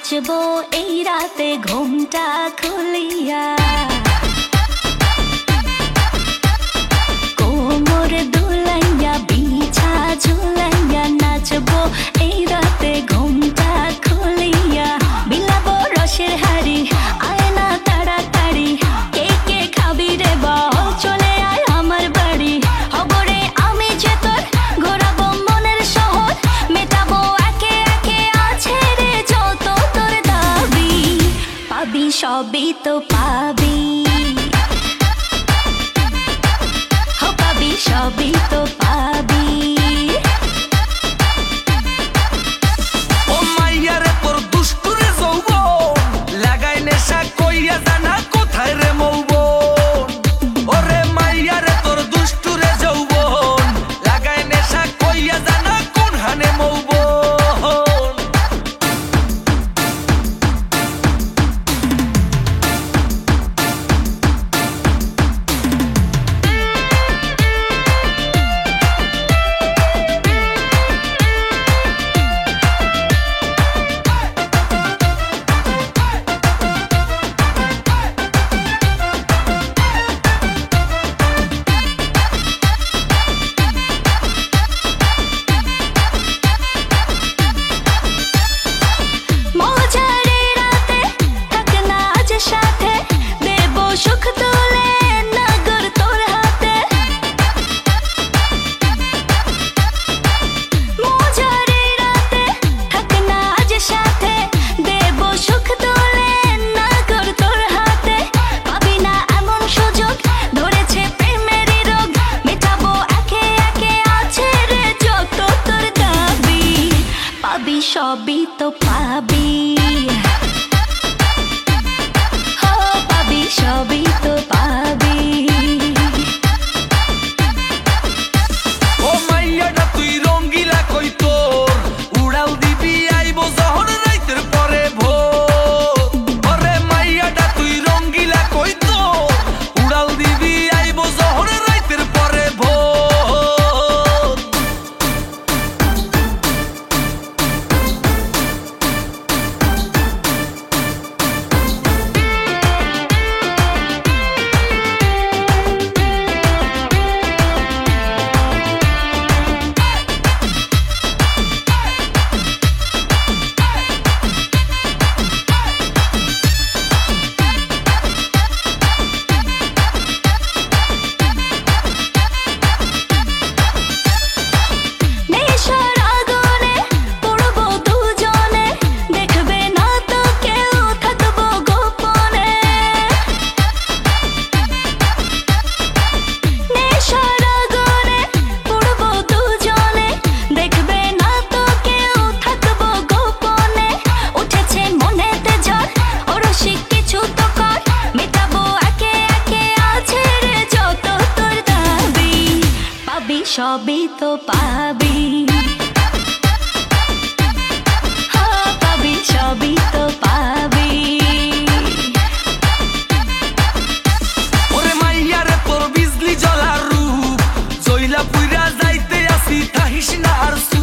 নাচবো এই রাতে ঘুমটা খুলিয়া, কোমর দুলাইয়া বিছা ঝুলাইয়া নাচবো এই রাতে ঘুমটা খুলিয়া। বিলাবো রসের হাড়ি আয় না তাড়াতাড়ি, কে কে খাবি রে বল চলে আয় আমার বাড়ি। হবরে আমি যে তোর ঘোরাবো মনের শহর, মেটাবো একে একে আছে রে যত তোর দাবি। পাবি সবই তো পাবি, পাবি সবই তো পাবি। ও মাইয়া রে তোর দুষ্টুরে যৌবন লাগাই নেশা কইয়া জানা কোথায় রে মৌবন। ওরে মাইয়া রে তোর দুষ্টুরে যৌবন লাগাই নেশা কইয়া জানা কোন হানে মৌবন। সবই তো পাবি, পাবি সবই তো পাবি। ও মাইয়াটা তুই রঙ্গিলা কই তোর উড়াল দিবি আইবো যখন রাইতের পরে ভোর। ওরে মাইয়াটা তুই রঙ্গিলা কই তোর উড়াল দিবি আইবো যখন রাইতের পরে ভোর। সবই তো পাবি, পাবি সবই তো পাবি। ওরে মাইয়া রে তোর বিজলি জ্বলা রূপ জইলা পুইরা যাইতে আসি তাহিস না আর সু।